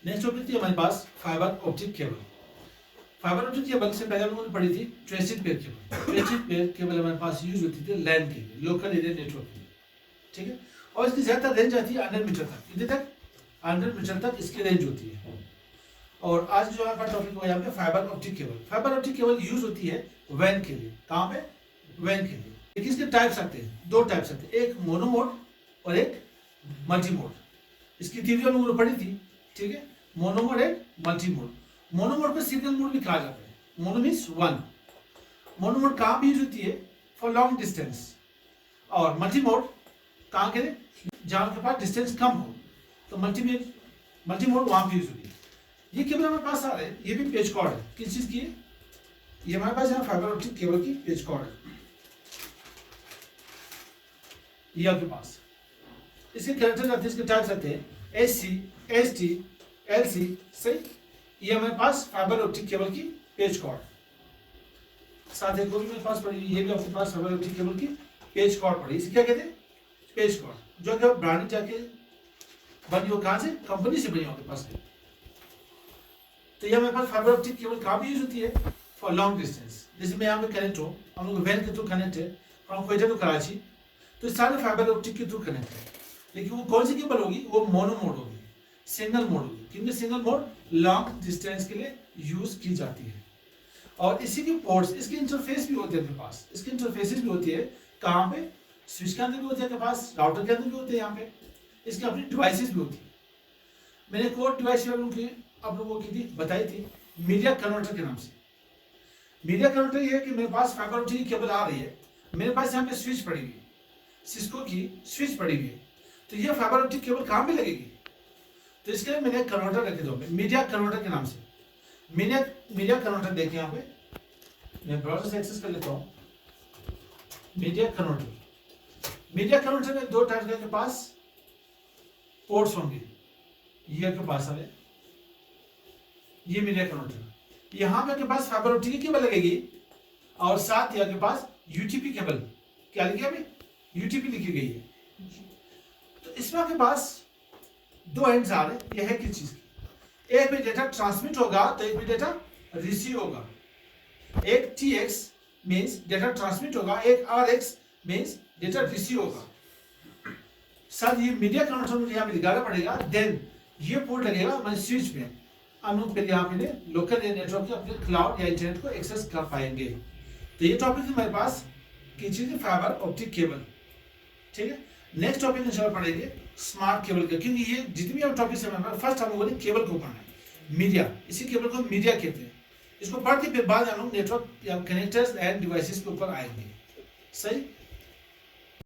Next topic थी हमारे पास fibre optic cable. Fibre optic cable से पहले हम लोगों ने पढ़ी थी twisted pair cable. Twisted pair cable हमारे पास यूज होती थी लैन के लिए, लोकल एरिया नेटवर्क के लिए, ठीक है। और इसकी ज्यादातर रेंज आती है 100 मीटर तक, कितने तक? 100 मीटर तक इसकी रेंज होती है। और आज जो हमारे पास टॉपिक हुआ यहाँ पे fibre optic cable. Fibre optic cable use होती है वैन के लिए। कहाँ पे? वैन के लिए। देखिए इसके टाइप्स आते हैं, दो टाइप्स आते हैं, एक मोनोमोड और एक मल्टी मोड। इसकी थ्योरी हम लोगों ने पढ़ी थी, ठीक है। मोनोमोड एंड मल्टी मोड। मोनोमोड को सिंगल मोड भी कहा जाता है। Mono means one. मोनोमोड कहाँ भी यूज होती है? For long distance. और मल्टी मोड कहाँ के लिए? जहाँ के पास डिस्टेंस कम हो, तो मल्टी मोड वहाँ पे यूज होती है। ये केबल हमारे पास आ रहे हैं, ये भी पेज कॉर्ड है। किस चीज की है? ये हमारे पास यहाँ फाइबर ऑप्टिक केबल की पेज कॉर्ड है, ये आपके पास। इसके कैरेक्टर आते हैं, इसके टाइप्स आते हैं एससी, एसटी, एलसी, सही। ये हमारे पास फाइबर ऑप्टिक केबल की पेज कॉर्ड। साथ एक भी मेरे पास पड़ी, ये भी आपके पास फाइबर ऑप्टिक केबल की पेज कॉर्ड पड़ी। इसे क्या कहते हैं? Patch cord. जो कि ब्रांड जाके बनी हो, कहाँ से? कंपनी से बनी हो आपके पास। तो ये हमारे पास फाइबर ऑप्टिक केबल कहाँ भी यूज होती है? For long distance. जैसे मैं यहाँ पे कनेक्ट हूँ, हम लोग वैन के थ्रू कनेक्ट है फ्रॉम क्वेटा टू कराची, तो सारे फाइबर ऑप्टिक के थ्रू कनेक्ट है। लेकिन वो कौन सी केबल होगी? वो मोनो मोड होगी, सिंगल मोड होगी। क्योंकि सिंगल मोड लॉन्ग डिस्टेंस के लिए यूज की जाती है। और इसी के पोर्ट्स, इसके इंटरफेस भी होते हैं अपने पास। इसके इंटरफेसेस भी होती है कहाँ पे? स्विच के अंदर भी होती है आपके पास, राउटर के अंदर भी होते हैं यहाँ पे। इसकी अपनी डिवाइसेस भी होती है। मैंने एक और डिवाइस आप लोगों की थी, बताई थी, मीडिया कन्वर्टर के नाम से। मीडिया कन्वर्टर ये है कि मेरे पास फाइबर ऑप्टिक की केबल आ रही है, मेरे पास यहाँ पे स्विच पड़ी हुई है, सिस्को की स्विच पड़ी हुई है, तो ये फाइबर ऑप्टिक केबल कहाँ पे लगेगी? तो इसके लिए मैंने कन्वर्टर रखे दो, मीडिया कन्वर्टर के नाम से। मीडिया कन्वर्टर देखिए यहाँ पे, मैं ब्राउज़र से एक्सेस कर लेता हूँ। मीडिया कन्वर्टर में दो टाइप के पास पोर्ट्स होंगे। ये आपके पास है, ये मीडिया कन्वर्टर। यहाँ पे आपके पास फाइबर ऑप्टिक की केबल लगेगी और साथ ही आपके पास यूटीपी केबल, क्या लिखी है? यूटीपी लिखी गई है। तो इसमें आपके पास दो एंड्स आ रहे हैं। यह है किस चीज की? एक में डेटा ट्रांसमिट होगा तो एक में डेटा रिसीव होगा। एक TX मींस डेटा ट्रांसमिट होगा, एक RX मींस डेटा रिसीव होगा। सर ये मीडिया कन्वर्टर मुझे यहाँ पे दिखाना पड़ेगा। देन ये पोर्ट लगेगा हमारे स्विच पे, हम लोग फिर यहाँ पे लोकल नेटवर्क के अपने क्लाउड या इंटरनेट को एक्सेस कर पाएंगे। तो ये टॉपिक है हमारे पास की चीज है फाइबर ऑप्टिक केबल, ठीक है। नेक्स्ट टॉपिक इंशाल्लाह पढ़ेंगे स्मार्ट केबल का, क्योंकि ये जितनी भी टॉपिक है फर्स्ट हम लोगों ने केबल को पढ़ना है, मीडिया। इसी केबल को मीडिया कहते हैं। इसको पढ़ के फिर बाद हम लोग नेटवर्क या कनेक्टर्स एंड डिवाइसेस के ऊपर आएंगे, सही।